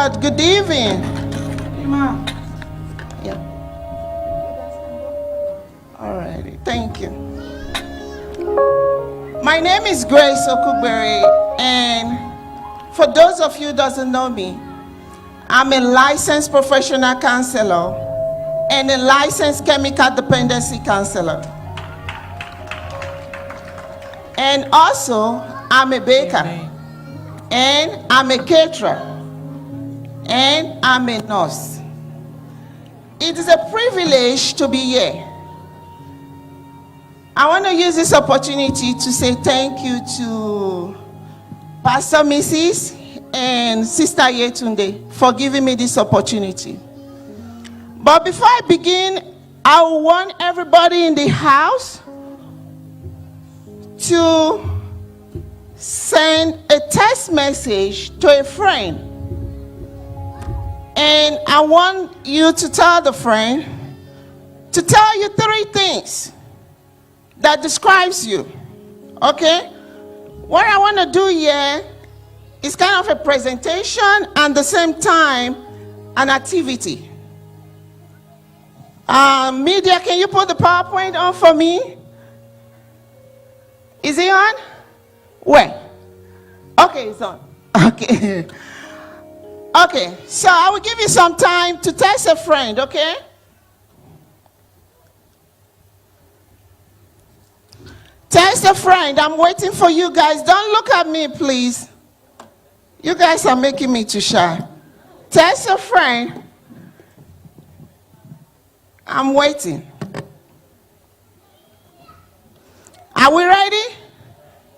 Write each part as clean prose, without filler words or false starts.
Good evening. Yeah. All righty. Thank you. My name is Grace Okugbere, and for those of you who doesn't know me, I'm a licensed professional counselor and a licensed chemical dependency counselor. And also, I'm a baker, and I'm a caterer, and I'm a nurse. It is a privilege to be here. I want to use this opportunity to say thank you to Pastor Mrs. and Sister Yetunde for giving me this opportunity. But before I begin, I want everybody in the house to send a text message to a friend. And I want you to tell the friend to tell you 3 things that describes you. Okay? What I want to do here is kind of a presentation and at the same time an activity. Media, can you put the PowerPoint on for me? Is it on? Where? Okay, it's on. Okay. Okay, so I will give you some time to text a friend, okay? Text a friend. I'm waiting for you guys. Don't look at me, please. You guys are making me too shy. Text a friend. I'm waiting. Are we ready?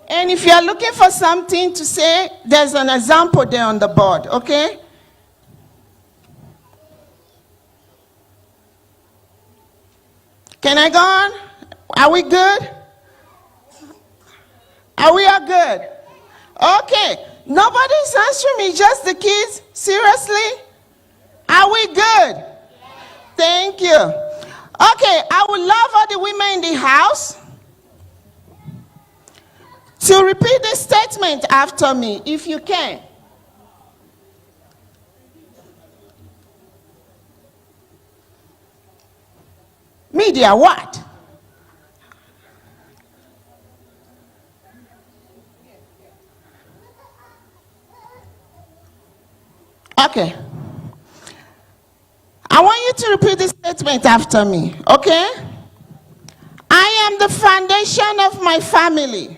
And if you are looking for something to say, there's an example there on the board, okay? Can I go on? Are we good? Are we all good? Okay. Nobody's answering me, just the kids. Seriously? Are we good? Thank you. Okay, I would love all the women in the house to repeat this statement after me, if you can. Media, what? Okay. I want you to repeat this statement after me, okay? I am the foundation of my family.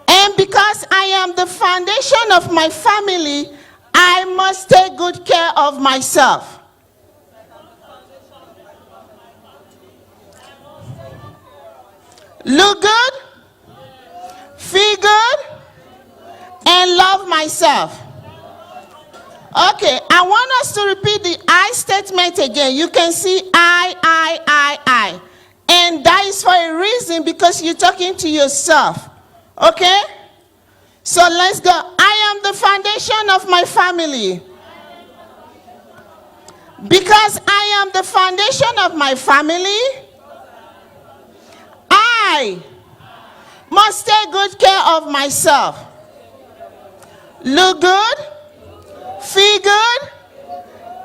And because I am the foundation of my family, I must take good care of myself. Look good, feel good, and love myself. Okay, I want us to repeat the I statement again. You can see I. And that is for a reason, because you're talking to yourself. Okay? So let's go. I am the foundation of my family. Because I am the foundation of my family, I must take good care of myself. Look good, feel good,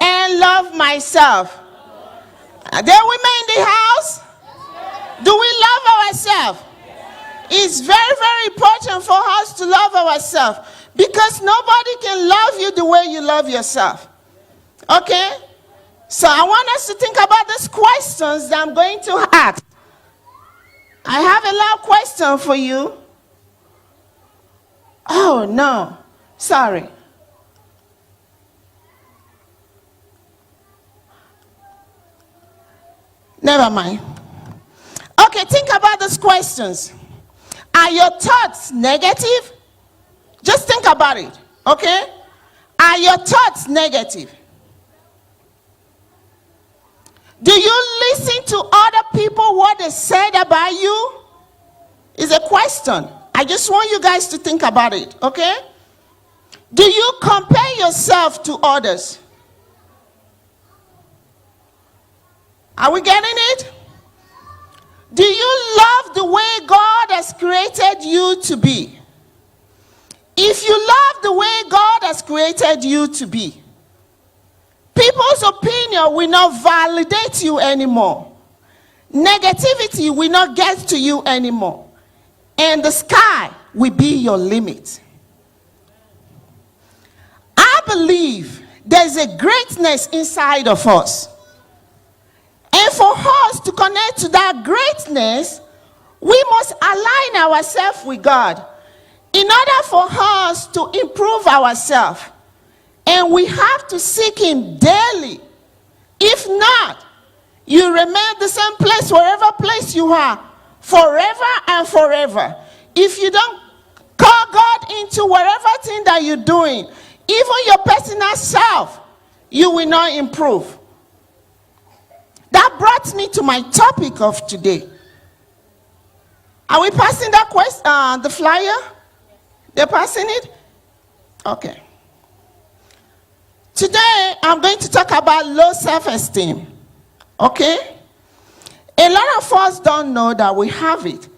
and love myself. Are there women in the house? Do we love ourselves? It's very, very important for us to love ourselves, because nobody can love you the way you love yourself. Okay? So I want us to think about these questions that I'm going to ask. I have a lot of questions for you. Oh, no. Sorry. Never mind. Okay, think about these questions. Are your thoughts negative? Just think about it, okay? Are your thoughts negative? Do you listen to other people, what they said about you? Is a question. I just want you guys to think about it, okay? Do you compare yourself to others? Are we getting it? Do you love the way God has created you to be? If you love the way God has created you to be, people's opinion will not validate you anymore. Negativity will not get to you anymore. And the sky will be your limit. I believe there's a greatness inside of us. And for us to connect to that greatness, we must align ourselves with God in order for us to improve ourselves. And we have to seek Him daily. If not, you remain the same place, wherever place you are, forever and forever. If you don't call God into whatever thing that you're doing, even your personal self, you will not improve. That brought me to my topic of today. Are we passing that the flyer? They're passing it? Okay. Today, I'm going to talk about low self-esteem. Okay? A lot of us don't know that we have it.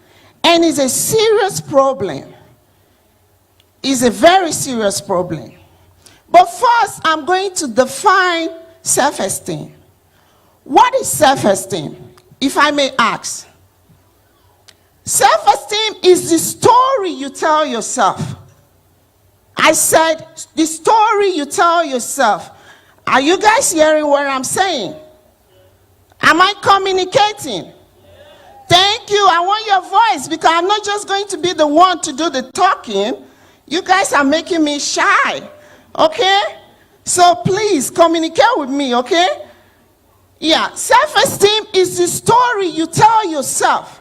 And it's a serious problem. It's a very serious problem. But first, I'm going to define self-esteem. What is self-esteem, if I may ask? Self-esteem is the story you tell yourself. I said, the story you tell yourself. Are you guys hearing what I'm saying? Am I communicating? Thank you. I want your voice, because I'm not just going to be the one to do the talking. You guys are making me shy. Okay? So please communicate with me, okay? Yeah, self-esteem is the story you tell yourself.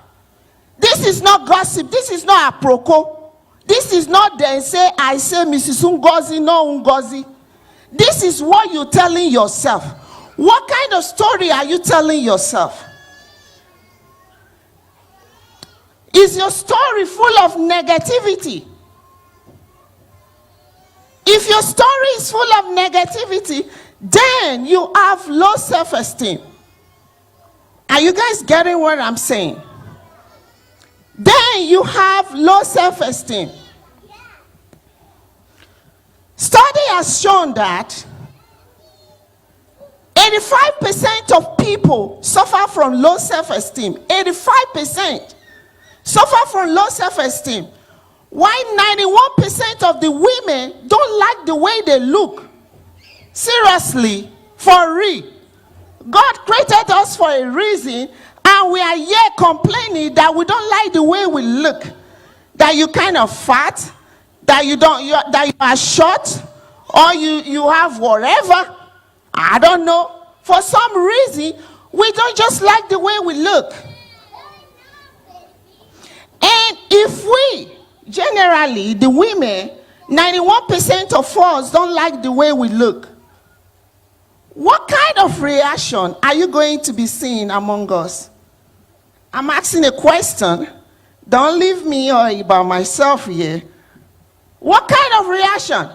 This is not gossip. This is not aproko. This is not then say, I say Mrs. Ngozi, no Ngozi. This is what you're telling yourself. What kind of story are you telling yourself? Is your story full of negativity? If your story is full of negativity, then you have low self-esteem. Are you guys getting what I'm saying? Then you have low self-esteem. Study has shown that 85% of people suffer from low self-esteem. 85% suffer from low self-esteem. Why 91% of the women don't like the way they look? Seriously, for real. God created us for a reason, and we are here complaining that we don't like the way we look. That you kind of fat, that you are short, or you have whatever. I don't know. For some reason, we don't just like the way we look. And if we, generally, the women, 91% of us don't like the way we look, what kind of reaction are you going to be seeing among us? I'm asking a question. Don't leave me all by myself here. What kind of reaction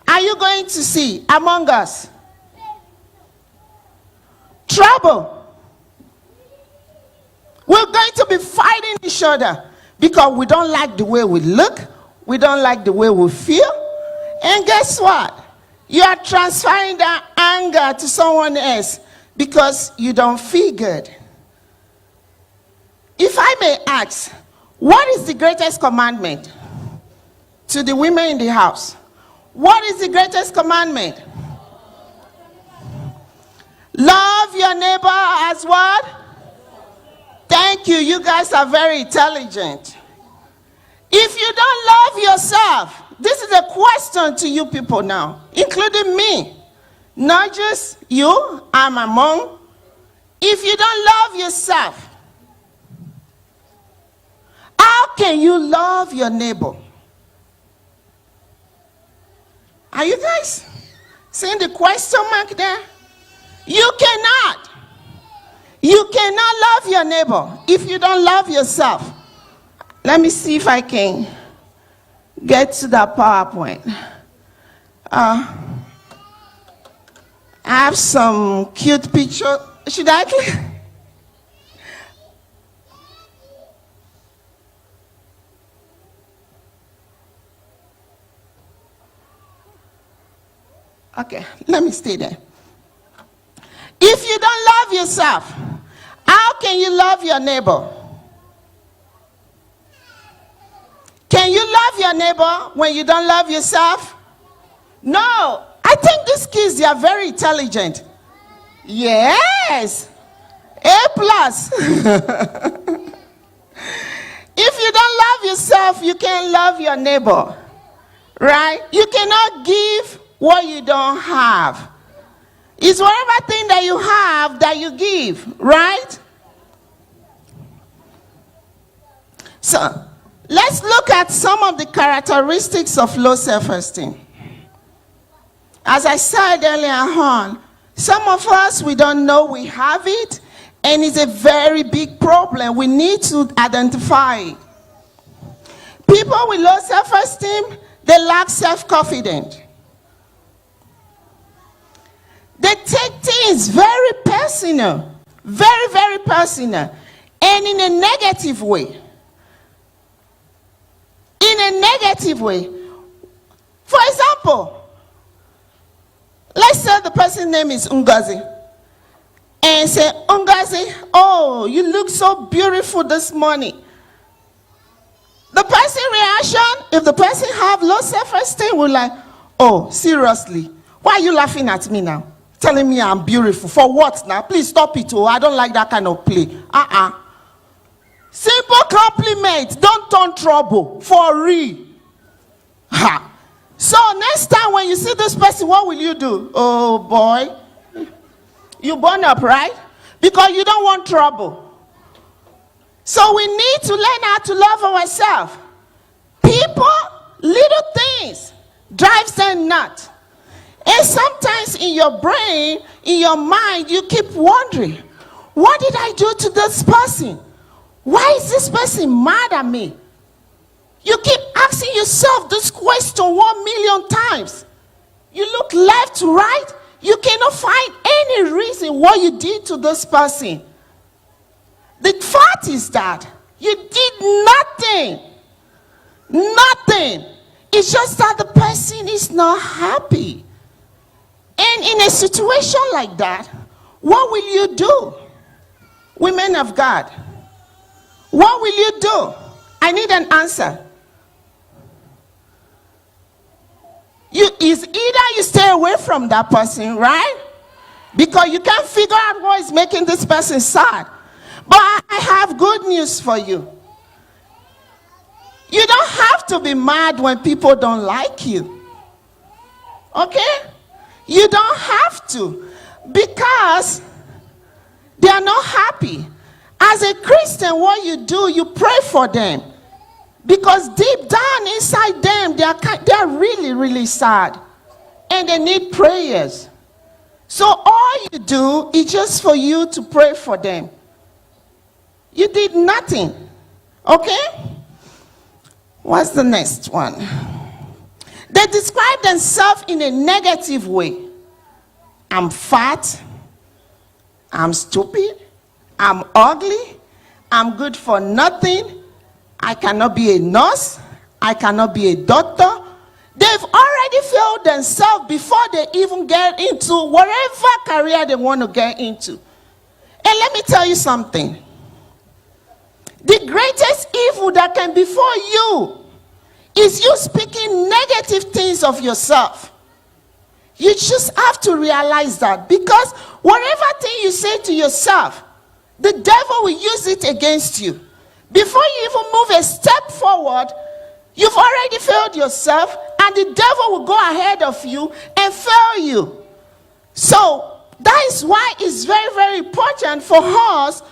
are you going to see among us? Trouble. We're going to be fighting each other because we don't like the way we look. We don't like the way we feel. And guess what? You are transferring that anger to someone else because you don't feel good. If I may ask, what is the greatest commandment to the women in the house? What is the greatest commandment? Love your neighbor as what? Thank you. You guys are very intelligent. If you don't love yourself, this is a question to you people now, including me. Not just you, I'm among. If you don't love yourself, how can you love your neighbor? Are you guys seeing the question mark there? You cannot. You cannot love your neighbor if you don't love yourself. Let me see if I can get to that PowerPoint. I have some cute picture. Should I click? Okay, let me stay there. If you don't love yourself, how can you love your neighbor? Can you love your neighbor when you don't love yourself? No. I think these kids, they are very intelligent. Yes. A plus. If you don't love yourself, you can't love your neighbor. Right? You cannot give what you don't have. It's whatever thing that you have that you give. Right? So, let's look at some of the characteristics of low self-esteem. As I said earlier on, some of us, we don't know we have it, and it's a very big problem. We need to identify it. People with low self-esteem, they lack self-confidence. They take things very personal, very, very personal, and in a negative way. In a negative way. For example, let's say the person's name is Ungazi. And say, Ungazi, oh, you look so beautiful this morning. The person's reaction, if the person have low self-esteem, will like, oh, seriously, why are you laughing at me now? Telling me I'm beautiful. For what now? Please stop it. Oh, I don't like that kind of play. Simple compliment. Don't turn trouble. For real. Ha. So next time when you see this person, what will you do? Oh boy. You burn up, right? Because you don't want trouble. So we need to learn how to love ourselves. People, little things, drives them nuts. And sometimes in your brain, in your mind, you keep wondering, what did I do to this person? Why is this person mad at me? You keep asking yourself this question 1,000,000 times. You look left to right, you cannot find any reason why you did to this person. The fact is that you did nothing. Nothing. It's just that the person is not happy. And in a situation like that, what will you do? Women of God, what will you do? I need an answer. It's either you stay away from that person, right? Because you can't figure out what is making this person sad. But I have good news for you. You don't have to be mad when people don't like you. Okay? You don't have to. Because they are not happy. As a Christian, what you do, you pray for them. Because deep down inside them, they are really, really sad. And they need prayers. So all you do is just for you to pray for them. You did nothing. Okay? What's the next one? They describe themselves in a negative way. I'm fat. I'm stupid. I'm ugly. I'm good for nothing. I cannot be a nurse. I cannot be a doctor. They've already failed themselves before they even get into whatever career they want to get into. And let me tell you something. The greatest evil that can befall you is you speaking negative things of yourself. You just have to realize that, because whatever thing you say to yourself, the devil will use it against you. Before you even move a step forward, you've already failed yourself, and the devil will go ahead of you and fail you. So that is why it's very, very important for us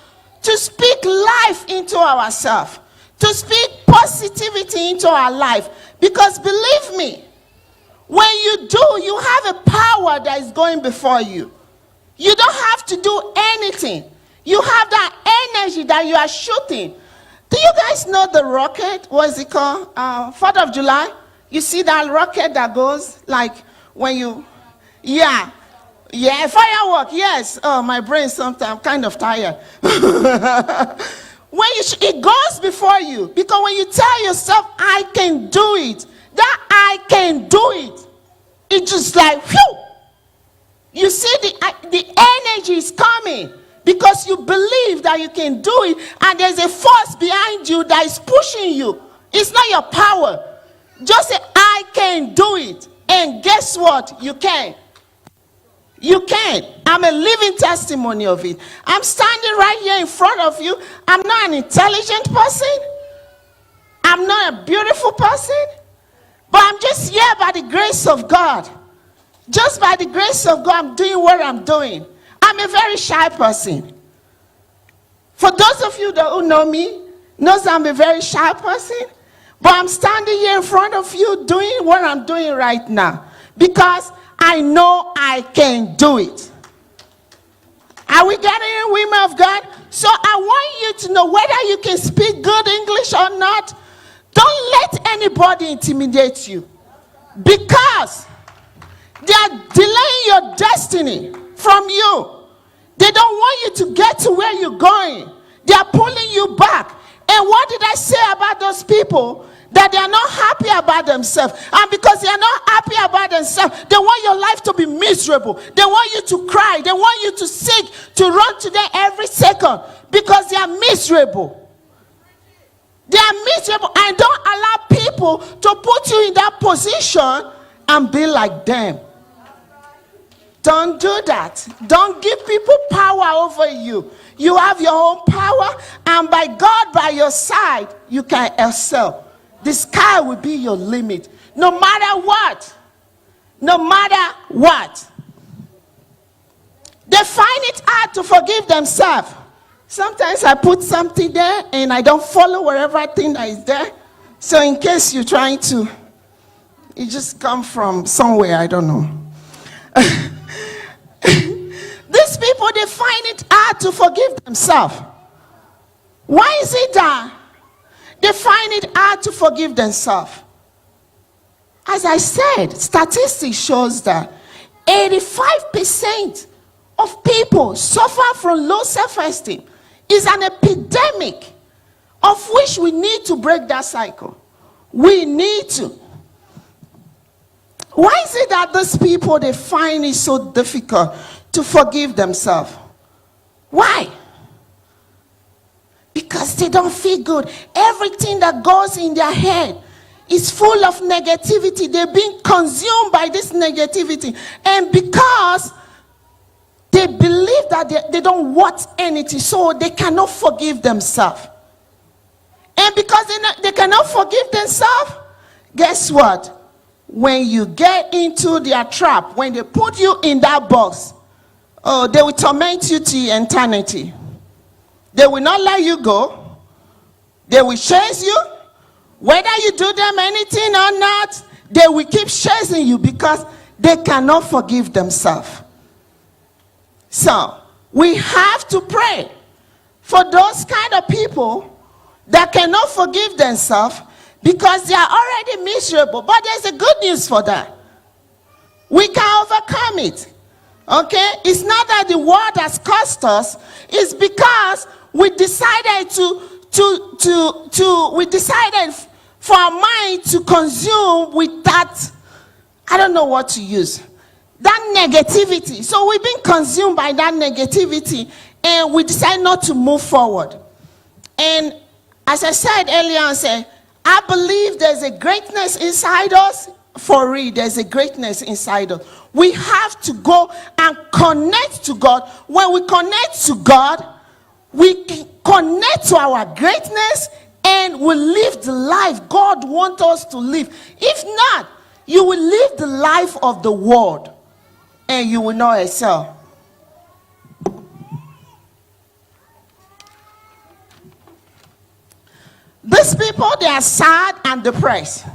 to speak life into ourselves, to speak positivity into our life. Because believe me, when you do, you have a power that is going before you. You don't have to do anything. You have that energy that you are shooting. Do you guys know the rocket? What is it called? 4th of July. You see that rocket that goes like when you, yeah, firework, yes. Oh, my brain sometimes, I'm kind of tired. When it goes before you, because when you tell yourself, I can do it, that I can do it, it's just like, whew, You see the energy is coming because you believe that you can do it, and there's a force behind you that is pushing you. It's not your power. Just say, I can do it. And guess what? You can. You can. I'm a living testimony of it. I'm standing right here in front of you. I'm not an intelligent person. I'm not a beautiful person. But I'm just here by the grace of God. Just by the grace of God, I'm doing what I'm doing. I'm a very shy person. For those of you who know me, knows I'm a very shy person. But I'm standing here in front of you doing what I'm doing right now. Because I know I can do it. Are we getting it, women of God? So I want you to know whether you can speak good English or not. Don't let anybody intimidate you. Because they are delaying your destiny from you. They don't want you to get to where you're going. They are pulling you back. And what did I say about those people? That they are not happy about themselves. And because they are not happy about themselves, they want your life to be miserable. They want you to cry. They want you to seek, to run to them every second. Because they are miserable. They are miserable. And don't allow people to put you in that position and be like them. Don't do that. Don't give people power over you. You have your own power, and by God by your side, you can excel. The sky will be your limit. No matter what. No matter what. They find it hard to forgive themselves. Sometimes I put something there and I don't follow whatever thing that is there. So in case you're trying to, it just come from somewhere, I don't know. These people, they find it hard to forgive themselves. Why is it that they find it hard to forgive themselves? As I said, statistics shows that 85% of people suffer from low self-esteem. It's an epidemic of which we need to break that cycle. We need to. Why is it that those people, they find it so difficult to forgive themselves? Why? Because they don't feel good. Everything that goes in their head is full of negativity. They're being consumed by this negativity. And because they believe that they don't want anything, so they cannot forgive themselves. And because they cannot forgive themselves, guess what? When you get into their trap, when they put you in that box, oh, they will torment you to eternity. They will not let you go. They will chase you. Whether you do them anything or not, they will keep chasing you because they cannot forgive themselves. So, we have to pray for those kind of people that cannot forgive themselves because they are already miserable. But there's a good news for that. We can overcome it. Okay? It's not that the world has cost us. It's because we decided we decided for our mind to consume with that, I don't know what to use, that negativity. So we've been consumed by that negativity and we decide not to move forward. And as I said earlier, I believe there's a greatness inside us. For real, there's a greatness inside us. We have to go and connect to God. When we connect to God, we connect to our greatness and we live the life God wants us to live. If not, you will live the life of the world and you will not excel. These people, they are sad and depressed.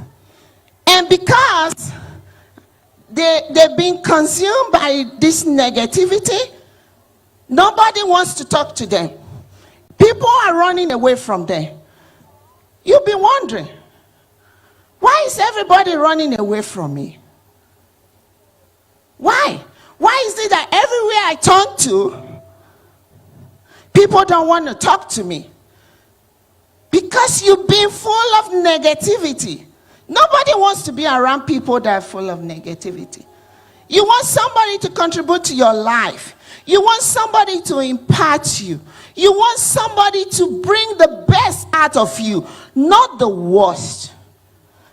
And because they've been consumed by this negativity, nobody wants to talk to them. People are running away from them. You'll be wondering, why is everybody running away from me? Why? Why is it that everywhere I turn to, people don't want to talk to me? Because you've been full of negativity. Nobody wants to be around people that are full of negativity. You want somebody to contribute to your life. You want somebody to impart you. You want somebody to bring the best out of you, not the worst.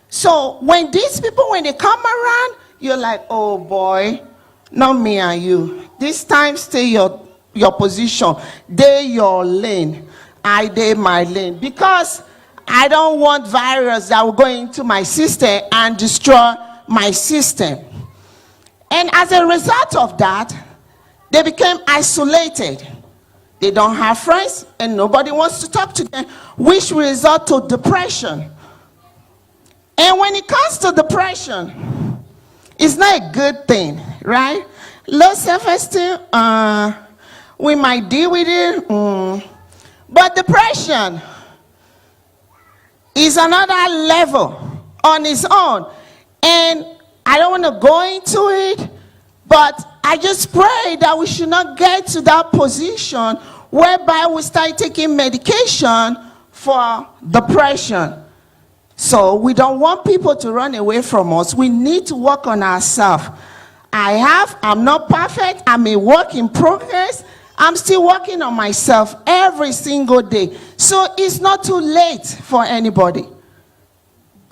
So when these people, when they come around, you're like, oh boy, not me and you. This time stay your position. They your lane. I they my lane. Because I don't want virus that will go into my system and destroy my system. And as a result of that, they became isolated. They don't have friends and nobody wants to talk to them, which result to depression. And when it comes to depression, it's not a good thing, right? Low self-esteem, we might deal with it. But depression is another level on its own. And I don't want to go into it, but I just pray that we should not get to that position whereby we start taking medication for depression. So we don't want people to run away from us. We need to work on ourselves. I'm not perfect. I'm a work in progress. I'm still working on myself every single day. So it's not too late for anybody.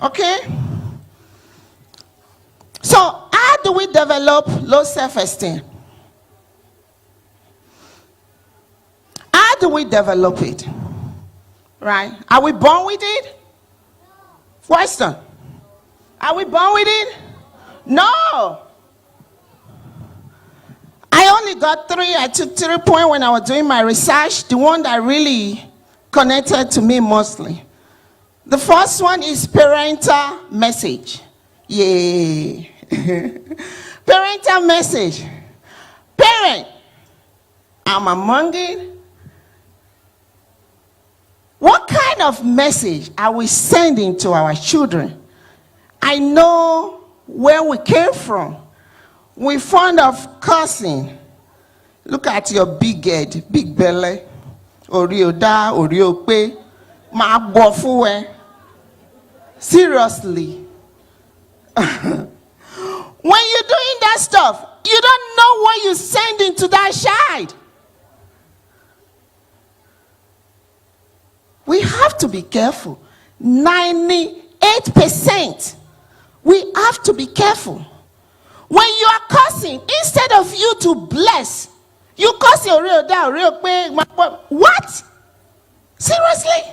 Okay? So how do we develop low self-esteem? How do we develop it? Right? Are we born with it? Question. Are we born with it? No. I only got 3. I took 3 points when I was doing my research. The one that really connected to me mostly. The first one is parental message. Yay. Parental message. Parent, I'm among it. What kind of message are we sending to our children? I know where we came from. We're fond of cursing. Look at your big head, big belly. Orioda, oriope, ma bofuwe. Seriously. When you're doing that stuff, you don't know what you're sending to that child. We have to be careful. 98%. We have to be careful. When you are cursing, instead of you to bless, you curse your real down, real quick. What? Seriously?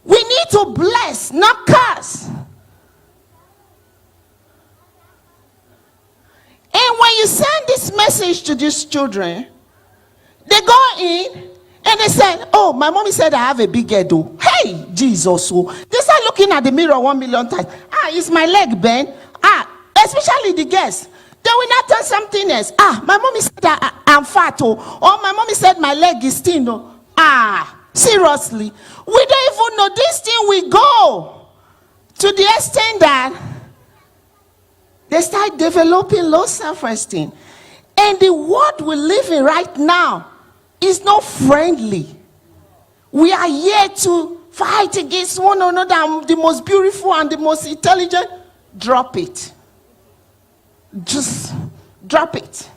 We need to bless, not curse. And when you send this message to these children, they go in and they say, oh, my mommy said I have a big head. Oh. Hey, Jesus. Oh. They start looking at the mirror 1 million times. Is my leg bent? Especially the girls. They will not tell something else. My mommy said that I'm fat. Oh. Or my mommy said my leg is thin. Oh. Seriously. We don't even know this thing will go to the extent that they start developing low self-esteem. And the world we live in right now is not friendly. We are here to fight against one another. I'm the most beautiful and the most intelligent. Drop it. Just drop it.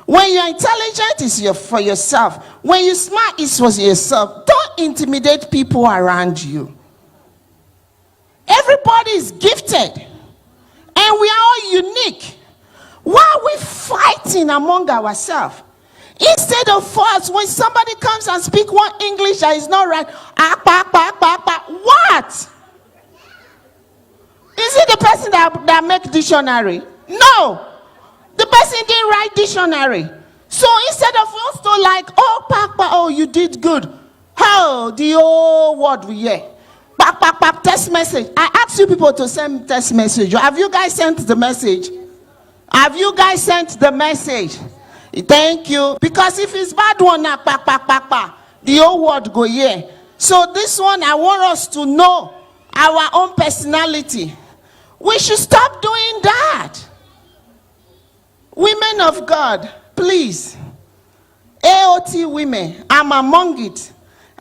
When you're intelligent, it's for yourself. When you're smart, it's for yourself. Don't intimidate people around you. Everybody is gifted. And we are all unique. Why are we fighting among ourselves? Instead of us, when somebody comes and speak one English that is not right, what? Is it the person that make dictionary? No. The person didn't write dictionary. So instead of us to like, oh, you did good. How the whole word we hear. Text message. I asked you people to send text message. Have you guys sent the message? Have you guys sent the message? Thank you. Because if it's bad one, the whole word go here. So this one, I want us to know our own personality. We should stop doing that. Women of God, please. AOT women, I'm among it.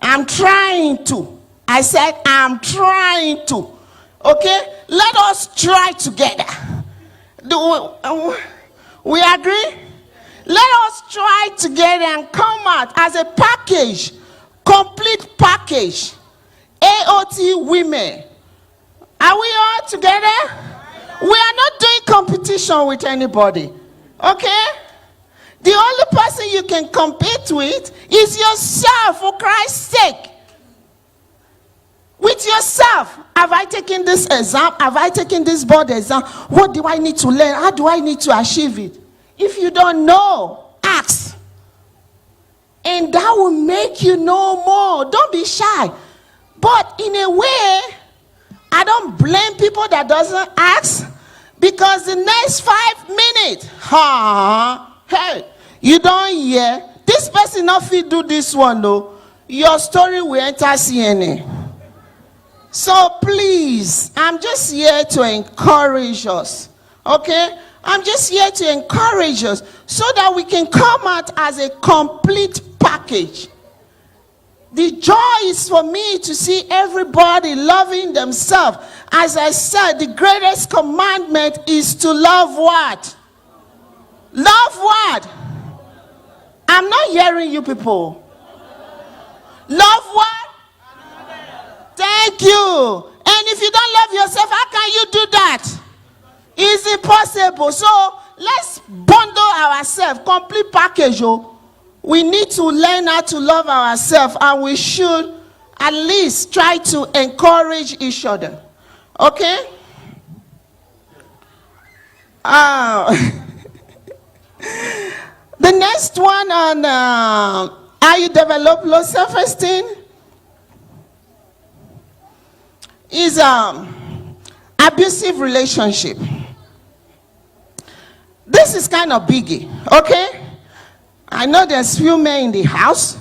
I'm trying to. I said, I'm trying to. Okay? Let us try together. We agree? Let us try together and come out as a package, complete package. AOT women. Are we all together? We are not doing competition with anybody. Okay? The only person you can compete with is yourself, for Christ's sake. With yourself. Have I taken this exam? Have I taken this board exam? What do I need to learn? How do I need to achieve it? If you don't know, ask. And that will make you know more. Don't be shy. But in a way, I don't blame people that doesn't ask, because the next 5 minutes, hey, you don't hear. This person not fit do this one though. Your story will enter CNN. So please, I'm just here to encourage us. Okay? I'm just here to encourage us so that we can come out as a complete package. The joy is for me to see everybody loving themselves. As I said, the greatest commandment is to love what? Love what? I'm not hearing you people. Love what? Thank you. And if you don't love yourself, how can you do that? It's impossible. So let's bundle ourselves, complete package. We need to learn how to love ourselves, and we should at least try to encourage each other. Okay? The next one on how you develop low self-esteem is abusive relationship. This is kind of biggie, okay? I know there's few men in the house,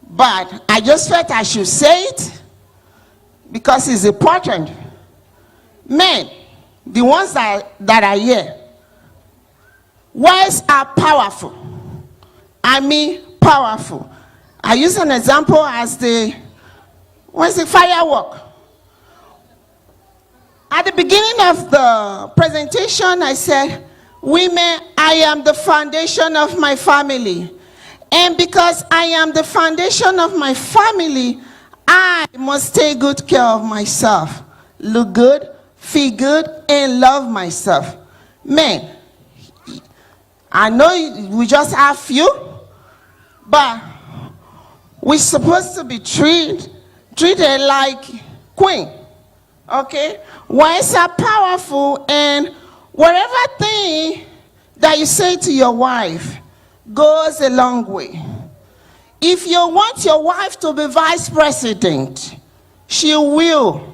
but I just felt I should say it because it's important. Men, the ones that are here, words are powerful. I mean powerful. I use an example as the firework. At the beginning of the presentation, I said, women, I am the foundation of my family. And because I am the foundation of my family, I must take good care of myself. Look good, feel good, and love myself. Men, I know we just have few, but we're supposed to be treated like queen. Okay? Words are powerful, and whatever thing that you say to your wife goes a long way. If you want your wife to be vice president, she will,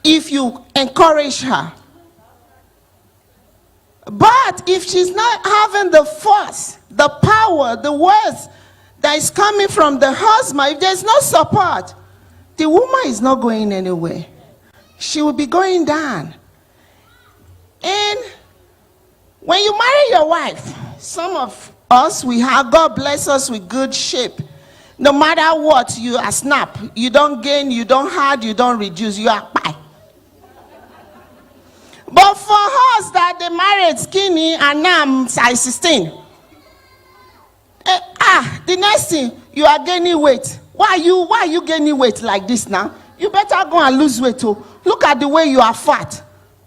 if you encourage her. But if she's not having the force, the power, the words that is coming from the husband, if there's no support, the woman is not going anywhere. She will be going down. And when you marry your wife, some of us, we have, God bless us with good shape. No matter what, you are snap. You don't gain, you don't add, you don't reduce, you are pie. But for us that they married skinny and now I'm size 16. The next thing, you are gaining weight. Why are you gaining weight like this now? You better go and lose weight too. Look at the way you are fat.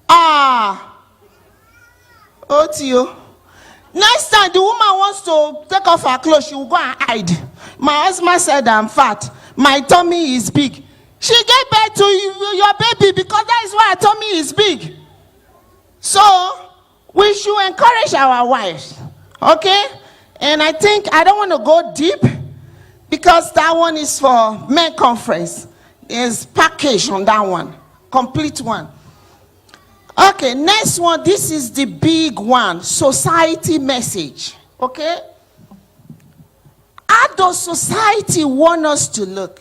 Oh to you. Next time the woman wants to take off her clothes, she will go and hide. My husband said I'm fat. My tummy is big. She gave birth to your baby because that is why her tummy is big. So we should encourage our wives. Okay? And I think I don't want to go deep because that one is for men conference. There's package on that one. Complete one. Okay, next one. This is the big one. Society message. Okay? How does society want us to look?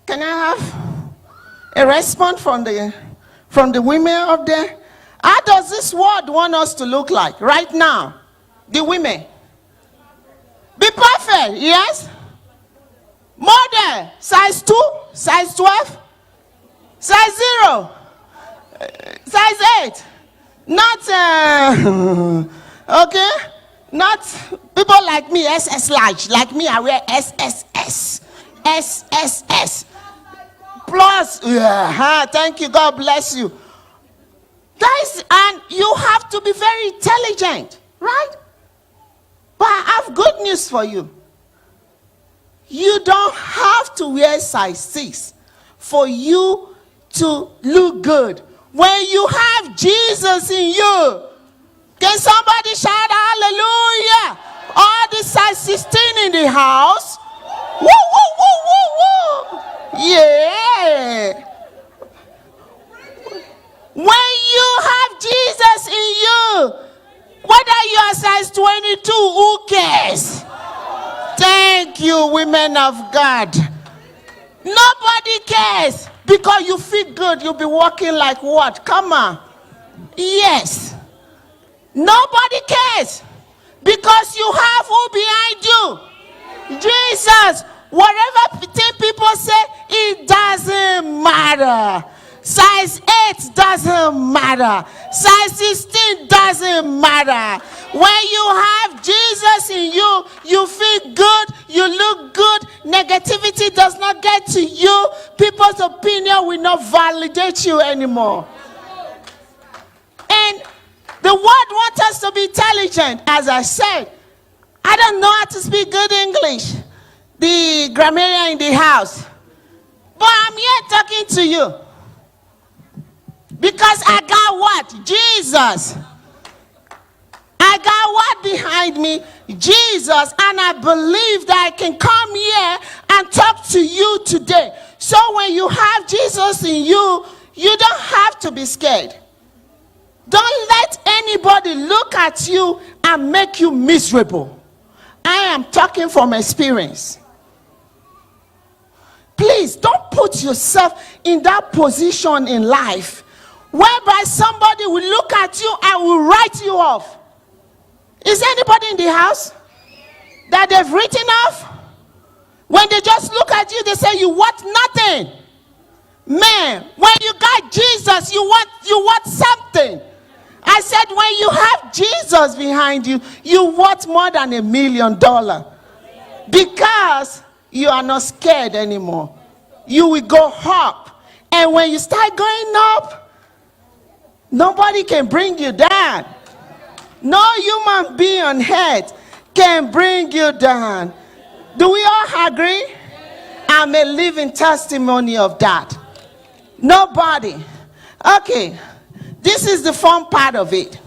Can I have a response from the women up there? How does this world want us to look like right now? The women. Be perfect, yes? Model, size 2, size 12, size 0, size 8. Not, okay? Not people like me, SS large. Like me, I wear SSS. SSS. Plus, yeah, thank you, God bless you. Guys, and you have to be very intelligent, right? But I have good news for you. You don't have to wear size 6 for you to look good. When you have Jesus in you, can somebody shout hallelujah? All the size 16 in the house. Woo, woo, woo, woo, woo. Yeah. When you have Jesus in you, whether you are size 22, who cares? Thank you, women of God. Nobody cares because you feel good. You'll be walking like what? Come on. Yes. Nobody cares because you have who behind you? Jesus. Whatever thing people say, it doesn't matter. Size 8 doesn't matter. Size 16 doesn't matter. When you have Jesus in you, you feel good, you look good, negativity does not get to you, people's opinion will not validate you anymore. And the word wants us to be intelligent. As I said, I don't know how to speak good English. The grammarian in the house. But I'm here talking to you. Because I got what? Jesus. I got what behind me? Jesus. And I believe that I can come here and talk to you today. So when you have Jesus in you, you don't have to be scared. Don't let anybody look at you and make you miserable. I am talking from experience. Please don't put yourself in that position in life whereby somebody will look at you and will write you off. Is anybody in the house that they've written off? When they just look at you, they say you want nothing. Man, when you got Jesus, you want something. I said when you have Jesus behind you, you want more than $1 million. Because you are not scared anymore. You will go up. And when you start going up, nobody can bring you down. No human being on earth can bring you down. Do we all agree? I'm a living testimony of that. Nobody. Okay. This is the fun part of it.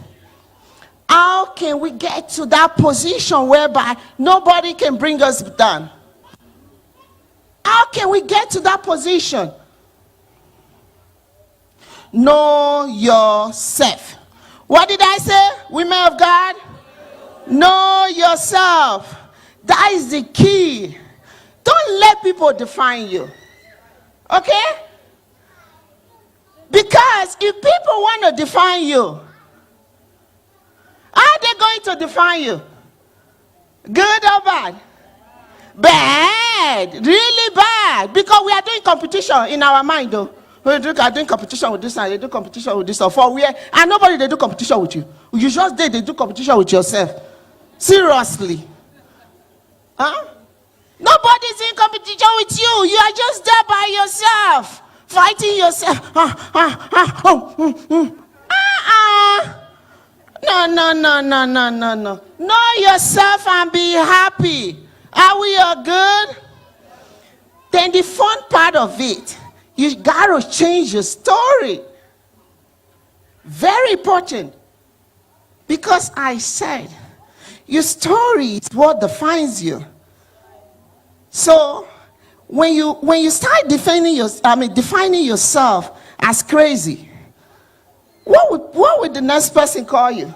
How can we get to that position whereby nobody can bring us down? How can we get to that position? Know yourself. What did I say, women of God? Know yourself. That is the key. Don't let people define you. Okay? Because if people want to define you, how are they going to define you? Good or bad? Bad. Really bad. Because we are doing competition in our mind though. We are doing competition with this and they do competition with this. For where? And nobody they do competition with you. You just they do competition with yourself. Seriously. Huh? Nobody's in competition with you. You are just there by yourself. Fighting yourself. No. Know yourself and be happy. Are we all good? Then the fun part of it, you gotta change your story. Very important. Because I said, your story is what defines you. So when you start defining yourself as crazy, what would the next person call you?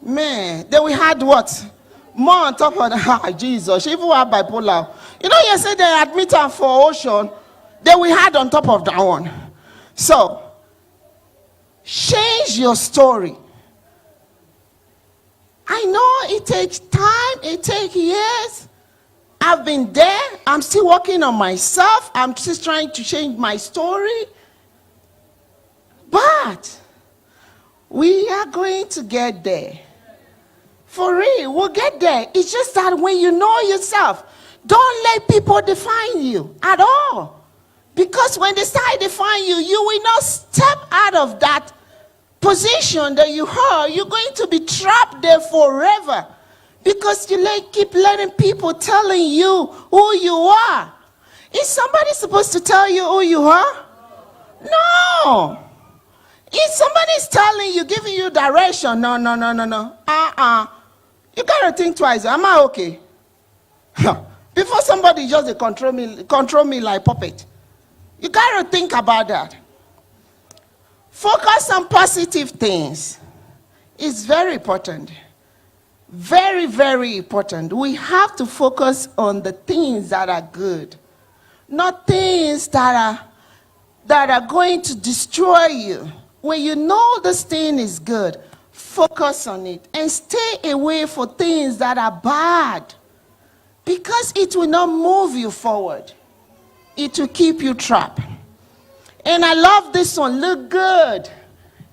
Man, then we had what? More on top of that. Jesus, she even had bipolar. You know, you said they admit her for ocean. Then we had on top of that one. So, change your story. I know it takes time, it takes years. I've been there. I'm still working on myself. I'm just trying to change my story. But We are going to get there. For real, we'll get there. It's just that when you know yourself, don't let people define you at all. Because when they start defining you, you will not step out of that position that you are. You're going to be trapped there forever. Because you keep letting people telling you who you are. Is somebody supposed to tell you who you are? No. If somebody's telling you, giving you direction, no. You gotta think twice. Am I okay? Before somebody just control me like puppet. You gotta think about that. Focus on positive things. It's very important. Very, very important. We have to focus on the things that are good, not things that are going to destroy you. When you know this thing is good, focus on it and stay away for things that are bad, because it will not move you forward. It will keep you trapped. And I love this one. Look good.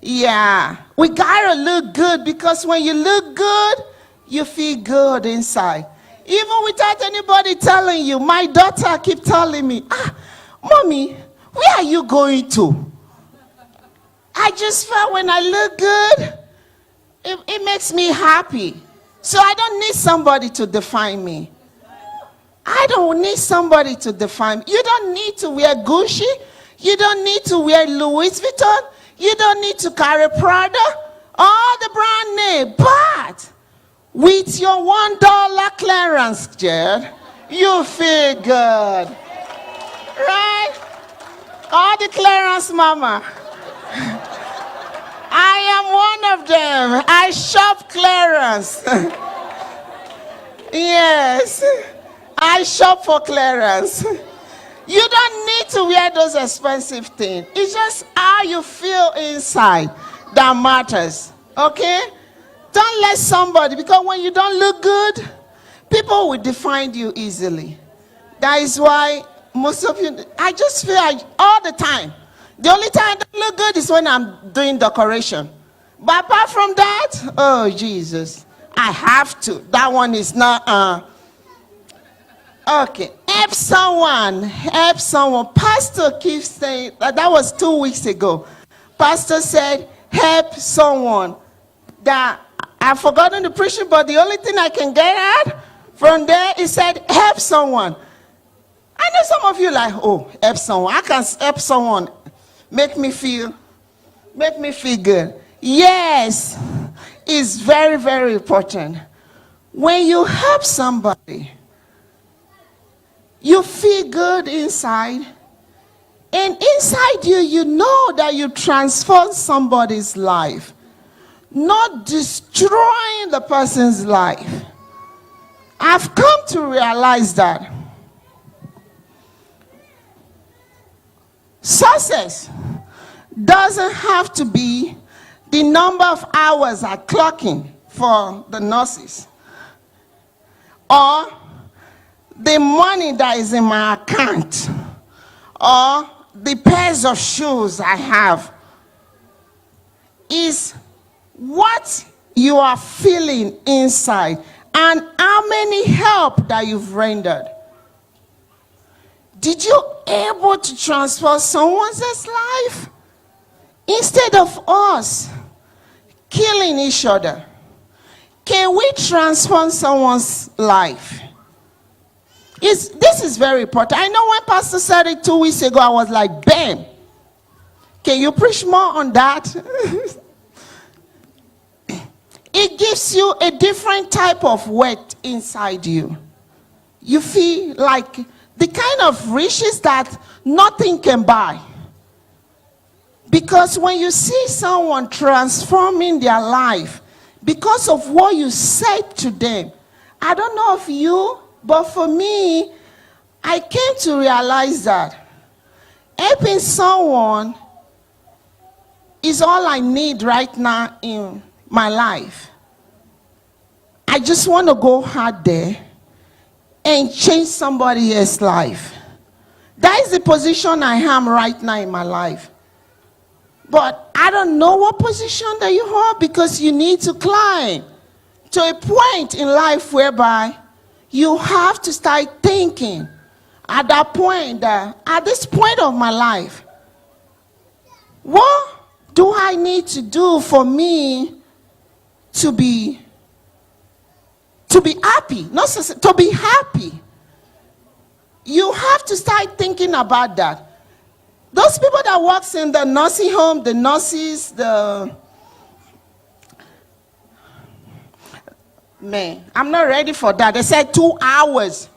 Yeah, we gotta look good, because when you look good, you feel good inside. Even without anybody telling you. My daughter keep telling me, Mommy, where are you going to? I just felt when I look good, it makes me happy. So I don't need somebody to define me. I don't need somebody to define me. You don't need to wear Gucci. You don't need to wear Louis Vuitton. You don't need to carry Prada. All the brand name. But with your $1 clearance, Jed, you feel good. Right? All the clearance, mama. I am one of them. I shop clearance. Yes. I shop for clearance. You don't need to wear those expensive things. It's just how you feel inside that matters. Okay? Don't let somebody, because when you don't look good, people will define you easily. That is why most of you, I just feel like all the time. The only time I don't look good is when I'm doing decoration. But apart from that, oh Jesus, I have to. That one is not, okay. Help someone. Help someone. Pastor keeps saying, that was 2 weeks ago. Pastor said, help someone. That I've forgotten the preaching, but the only thing I can get at from there, he said, help someone. I know some of you like, oh, help someone. I can help someone. Make me feel good. Yes, it's very, very important. When you help somebody, you feel good inside. And inside you, you know that you transform somebody's life, not destroying the person's life. I've come to realize that success doesn't have to be the number of hours I clocking for the nurses, or the money that is in my account, or the pairs of shoes I have. Is what you are feeling inside and how many help that you've rendered. Did you able to transform someone's life? Instead of us killing each other, can we transform someone's life? This is very important. I know when Pastor said it 2 weeks ago, I was like, bam. Can you preach more on that? It gives you a different type of weight inside you. You feel like the kind of riches that nothing can buy. Because when you see someone transforming their life because of what you said to them, I don't know if you, but for me, I came to realize that helping someone is all I need right now in my life. I just want to go hard there and change somebody else's life. That is the position I am right now in my life. But I don't know what position that you hold, because you need to climb to a point in life whereby you have to start thinking at that point, that at this point of my life, what do I need to do for me to be happy? Not to be happy. You have to start thinking about that. Those people that works in the nursing home, the nurses, man, I'm not ready for that. They said 2 hours.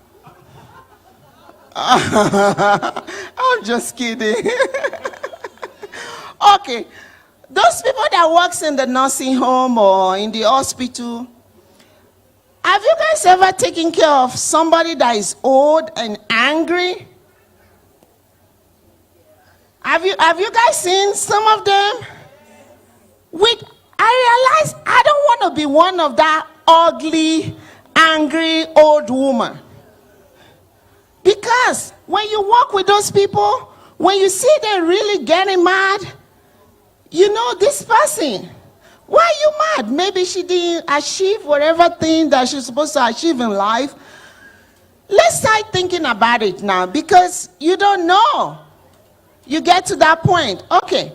I'm just kidding. Okay, those people that works in the nursing home or in the hospital, have you guys ever taken care of somebody that is old and angry? Have you guys seen some of them? I realize I don't want to be one of that ugly, angry old woman. Because when you walk with those people, when you see them really getting mad, you know this person. Why are you mad? Maybe she didn't achieve whatever thing that she's supposed to achieve in life. Let's start thinking about it now, because you don't know. You get to that point. Okay,